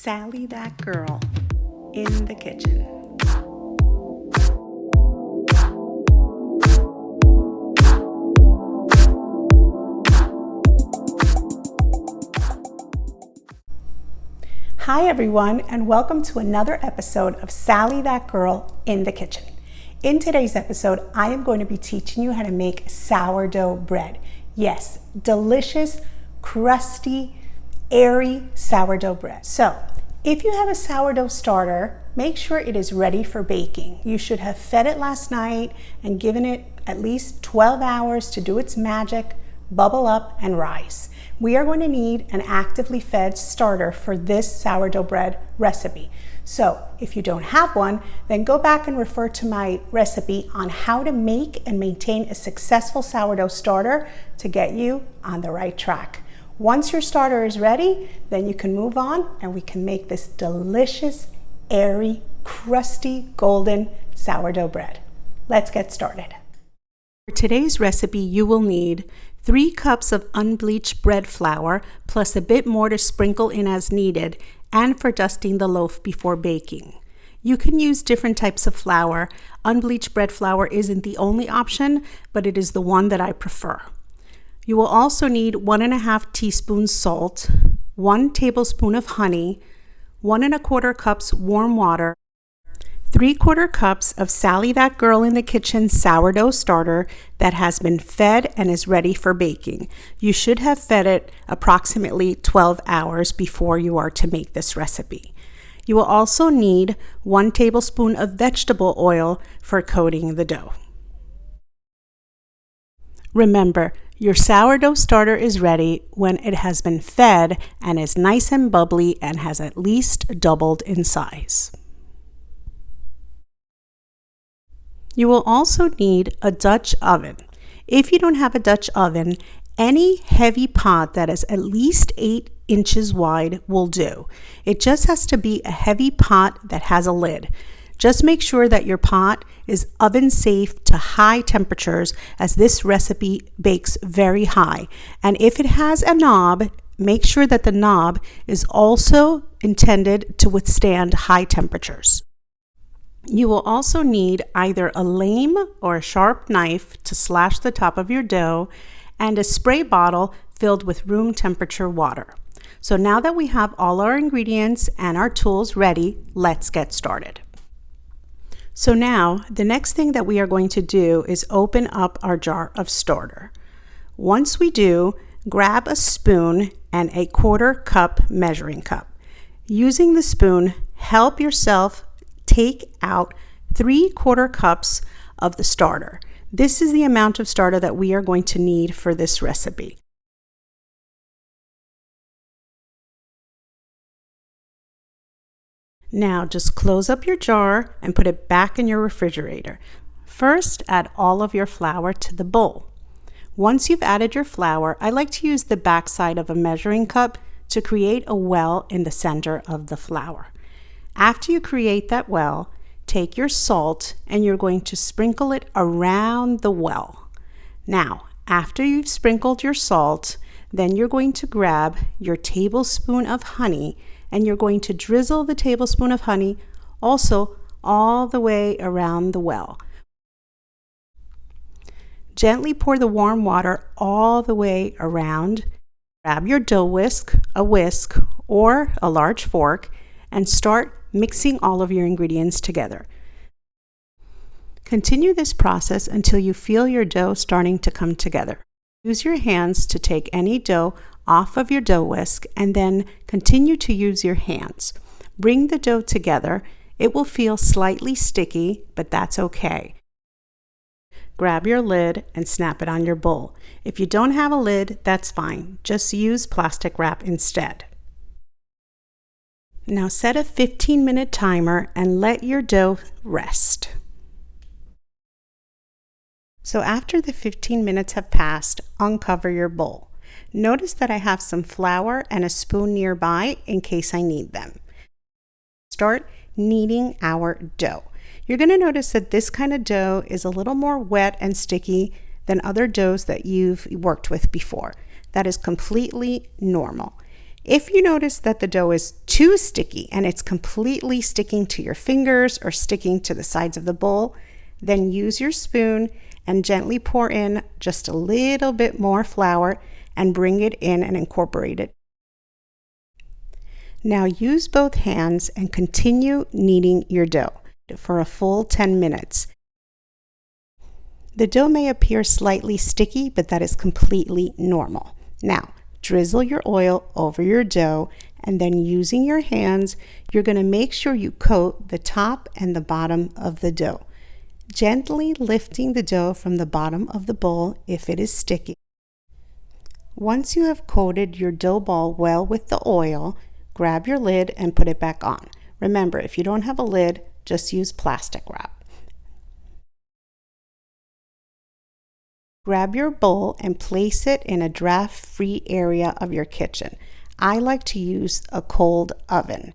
Sally that girl in the kitchen. Hi everyone, and welcome to another episode of Sally that girl in the kitchen. In today's episode, I am going to be teaching you how to make sourdough bread. Yes, delicious, crusty, airy sourdough bread. So, if you have a sourdough starter, make sure it is ready for baking. You should have fed it last night and given it at least 12 hours to do its magic, bubble up and rise. We are going to need an actively fed starter for this sourdough bread recipe. So if you don't have one, then go back and refer to my recipe on how to make and maintain a successful sourdough starter to get you on the right track. Once your starter is ready, then you can move on and we can make this delicious, airy, crusty, golden sourdough bread. Let's get started. For today's recipe, you will need 3 cups of unbleached bread flour, plus a bit more to sprinkle in as needed, and for dusting the loaf before baking. You can use different types of flour. Unbleached bread flour isn't the only option, but it is the one that I prefer. You will also need 1.5 teaspoons salt, 1 tablespoon of honey, 1 1/4 cups warm water, 3/4 cups of Sally that girl in the kitchen sourdough starter that has been fed and is ready for baking. You should have fed it approximately 12 hours before you are to make this recipe. You will also need 1 tablespoon of vegetable oil for coating the dough. Remember, your sourdough starter is ready when it has been fed and is nice and bubbly and has at least doubled in size. You will also need a Dutch oven. If you don't have a Dutch oven, any heavy pot that is at least 8 inches wide will do. It just has to be a heavy pot that has a lid. Just make sure that your pot is oven safe to high temperatures, as this recipe bakes very high. And if it has a knob, make sure that the knob is also intended to withstand high temperatures. You will also need either a lame or a sharp knife to slash the top of your dough, and a spray bottle filled with room temperature water. So now that we have all our ingredients and our tools ready, let's get started. So now, the next thing that we are going to do is open up our jar of starter. Once we do, grab a spoon and a 1/4 cup measuring cup. Using the spoon, help yourself take out 3/4 cups of the starter. This is the amount of starter that we are going to need for this recipe. Now just close up your jar and put it back in your refrigerator. First, add all of your flour to the bowl. Once you've added your flour, I like to use the back side of a measuring cup to create a well in the center of the flour. After you create that well, take your salt and you're going to sprinkle it around the well. Now, after you've sprinkled your salt, then you're going to grab your tablespoon of honey and you're going to drizzle the tablespoon of honey also all the way around the well. Gently pour the warm water all the way around. Grab your dough whisk, a whisk, or a large fork, and start mixing all of your ingredients together. Continue this process until you feel your dough starting to come together. Use your hands to take any dough off of your dough whisk and then continue to use your hands. Bring the dough together. It will feel slightly sticky, but that's okay. Grab your lid and snap it on your bowl. If you don't have a lid, that's fine. Just use plastic wrap instead. Now set a 15-minute timer and let your dough rest. So after the 15 minutes have passed, uncover your bowl. Notice that I have some flour and a spoon nearby in case I need them. Start kneading our dough. You're going to notice that this kind of dough is a little more wet and sticky than other doughs that you've worked with before. That is completely normal. If you notice that the dough is too sticky and it's completely sticking to your fingers or sticking to the sides of the bowl, then use your spoon and gently pour in just a little bit more flour and bring it in and incorporate it. Now use both hands and continue kneading your dough for a full 10 minutes. The dough may appear slightly sticky, but that is completely normal. Now, drizzle your oil over your dough, and then using your hands, you're going to make sure you coat the top and the bottom of the dough, gently lifting the dough from the bottom of the bowl if it is sticky. Once you have coated your dough ball well with the oil, grab your lid and put it back on. Remember, if you don't have a lid, just use plastic wrap. Grab your bowl and place it in a draft-free area of your kitchen. I like to use a cold oven.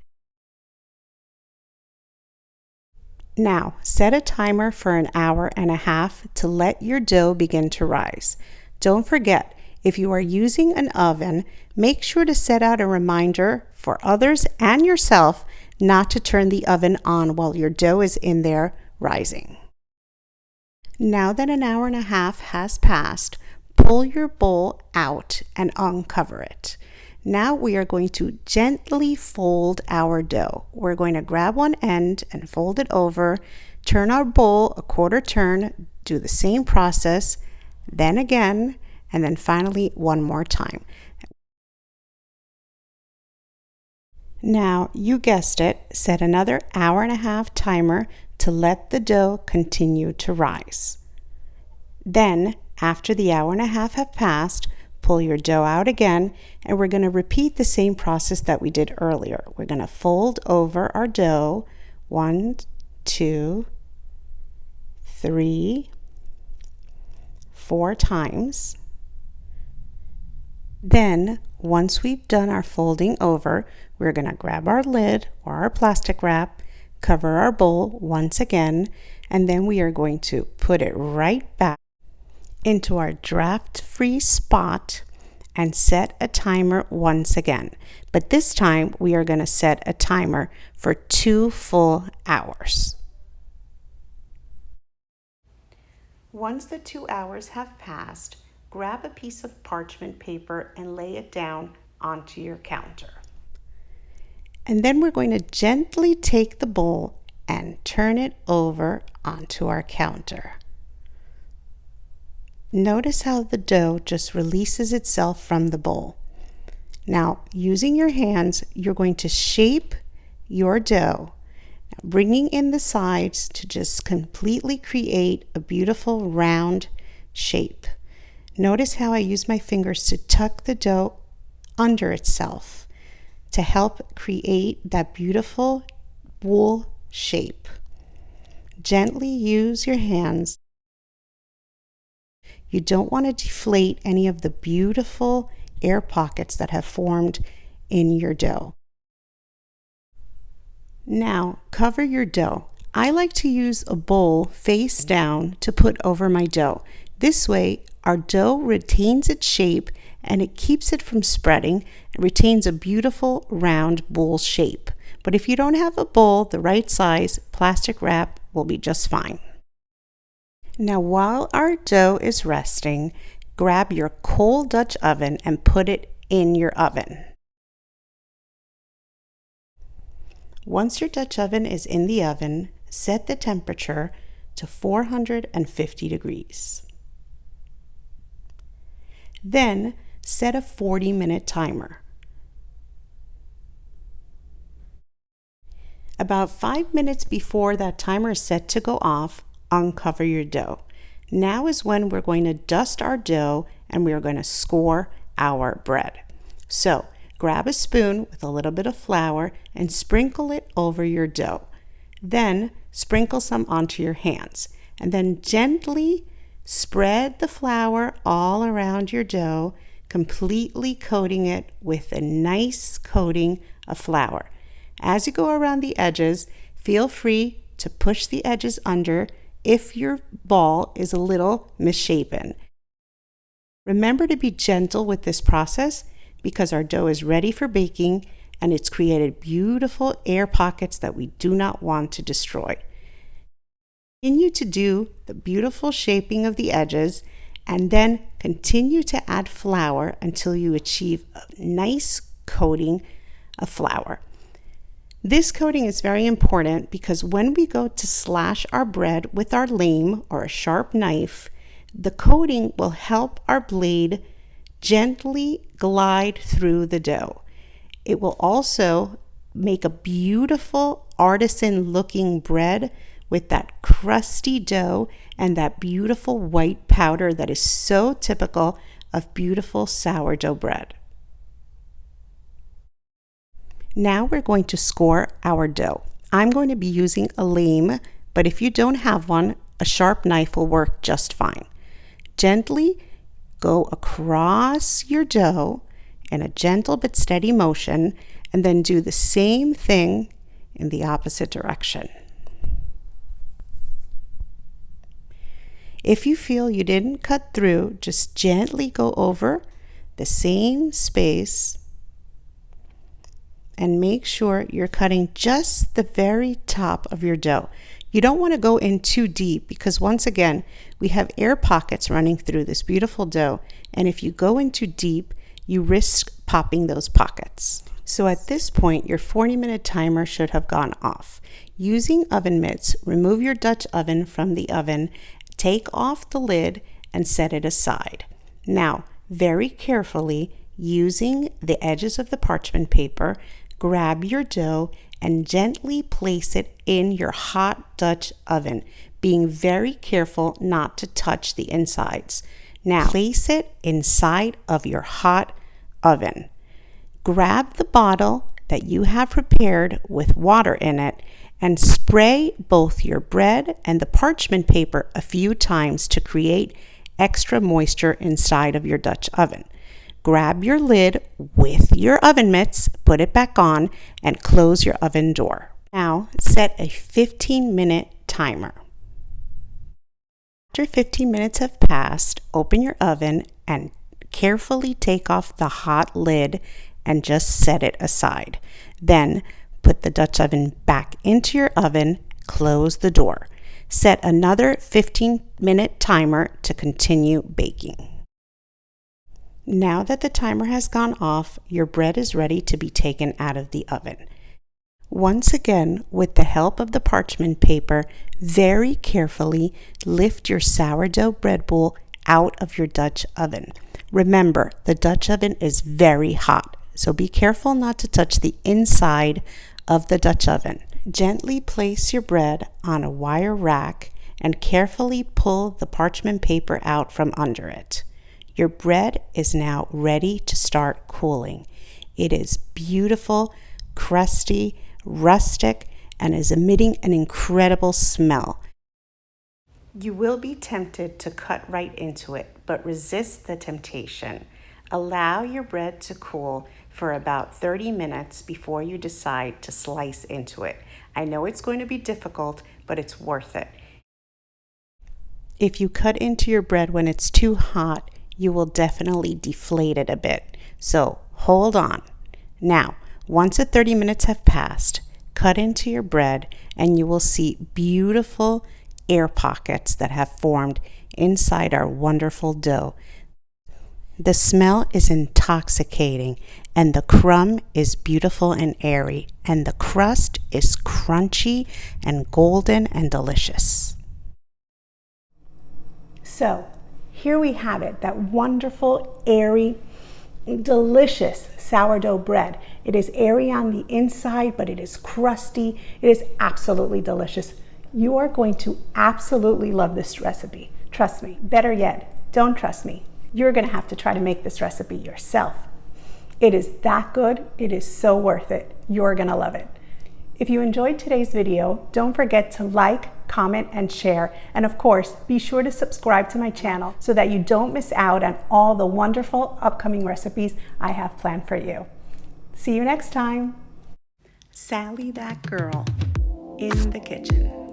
Now, set a timer for an hour and a half to let your dough begin to rise. Don't forget, if you are using an oven, make sure to set out a reminder for others and yourself not to turn the oven on while your dough is in there rising. Now that an hour and a half has passed, pull your bowl out and uncover it. Now we are going to gently fold our dough. We're going to grab one end and fold it over, turn our bowl a quarter turn, do the same process, then again, and then finally one more time. Now, you guessed it, set another hour and a half timer to let the dough continue to rise. Then, after the hour and a half have passed, pull your dough out again, and we're going to repeat the same process that we did earlier. We're going to fold over our dough 1, 2, 3, 4 times. Then, once we've done our folding over, we're going to grab our lid or our plastic wrap, cover our bowl once again, and then we are going to put it right back into our draft-free spot and set a timer once again. But this time we are going to set a timer for 2 full hours. Once the 2 hours have passed, grab a piece of parchment paper and lay it down onto your counter. And then we're going to gently take the bowl and turn it over onto our counter. Notice how the dough just releases itself from the bowl. Now, using your hands, you're going to shape your dough, bringing in the sides to just completely create a beautiful round shape. Notice how I use my fingers to tuck the dough under itself to help create that beautiful bowl shape. Gently use your hands. You don't want to deflate any of the beautiful air pockets that have formed in your dough. Now, cover your dough. I like to use a bowl face down to put over my dough. This way, our dough retains its shape and it keeps it from spreading and retains a beautiful round bowl shape. But if you don't have a bowl the right size, plastic wrap will be just fine. Now, while our dough is resting, grab your cold Dutch oven and put it in your oven. Once your Dutch oven is in the oven, set the temperature to 450 degrees. Then, set a 40-minute timer. About 5 minutes before that timer is set to go off, uncover your dough. Now is when we're going to dust our dough and we are going to score our bread. So, grab a spoon with a little bit of flour and sprinkle it over your dough. Then, sprinkle some onto your hands. And then gently spread the flour all around your dough, completely coating it with a nice coating of flour. As you go around the edges, feel free to push the edges under if your ball is a little misshapen. Remember to be gentle with this process because our dough is ready for baking and it's created beautiful air pockets that we do not want to destroy. Continue to do the beautiful shaping of the edges and then continue to add flour until you achieve a nice coating of flour. This coating is very important because when we go to slash our bread with our lame or a sharp knife, the coating will help our blade gently glide through the dough. It will also make a beautiful artisan looking bread with that crusty dough and that beautiful white powder that is so typical of beautiful sourdough bread. Now we're going to score our dough. I'm going to be using a lame, but if you don't have one, a sharp knife will work just fine. Gently go across your dough in a gentle but steady motion, and then do the same thing in the opposite direction. If you feel you didn't cut through, just gently go over the same space and make sure you're cutting just the very top of your dough. You don't want to go in too deep because once again, we have air pockets running through this beautiful dough. And if you go in too deep, you risk popping those pockets. So at this point, your 40-minute timer should have gone off. Using oven mitts, remove your Dutch oven from the oven, take off the lid and set it aside. Now, very carefully, using the edges of the parchment paper, grab your dough and gently place it in your hot Dutch oven, being very careful not to touch the insides. Now, place it inside of your hot oven. Grab the bottle that you have prepared with water in it and spray both your bread and the parchment paper a few times to create extra moisture inside of your Dutch oven. Grab your lid with your oven mitts, put it back on, and close your oven door. Now set a 15-minute timer. After 15 minutes have passed, open your oven and carefully take off the hot lid and just set it aside. Then put the Dutch oven back into your oven, close the door. Set another 15-minute timer to continue baking. Now that the timer has gone off, your bread is ready to be taken out of the oven. Once again, with the help of the parchment paper, very carefully lift your sourdough bread bowl out of your Dutch oven. Remember, the Dutch oven is very hot, so be careful not to touch the inside of the Dutch oven. Gently place your bread on a wire rack and carefully pull the parchment paper out from under it. Your bread is now ready to start cooling. It is beautiful, crusty, rustic, and is emitting an incredible smell. You will be tempted to cut right into it, but resist the temptation. Allow your bread to cool for about 30 minutes before you decide to slice into it. I know it's going to be difficult, but it's worth it. If you cut into your bread when it's too hot, you will definitely deflate it a bit. So hold on. Now, once the 30 minutes have passed, cut into your bread and you will see beautiful air pockets that have formed inside our wonderful dough. The smell is intoxicating and the crumb is beautiful and airy and the crust is crunchy and golden and delicious. So here we have it, that wonderful, airy, delicious sourdough bread. It is airy on the inside, but it is crusty. It is absolutely delicious. You are going to absolutely love this recipe. Trust me. Better yet, don't trust me. You're going to have to try to make this recipe yourself. It is that good. It is so worth it. You're going to love it. If you enjoyed today's video, don't forget to like, comment, and share. And of course, be sure to subscribe to my channel so that you don't miss out on all the wonderful upcoming recipes I have planned for you. See you next time. Sally that girl in the kitchen.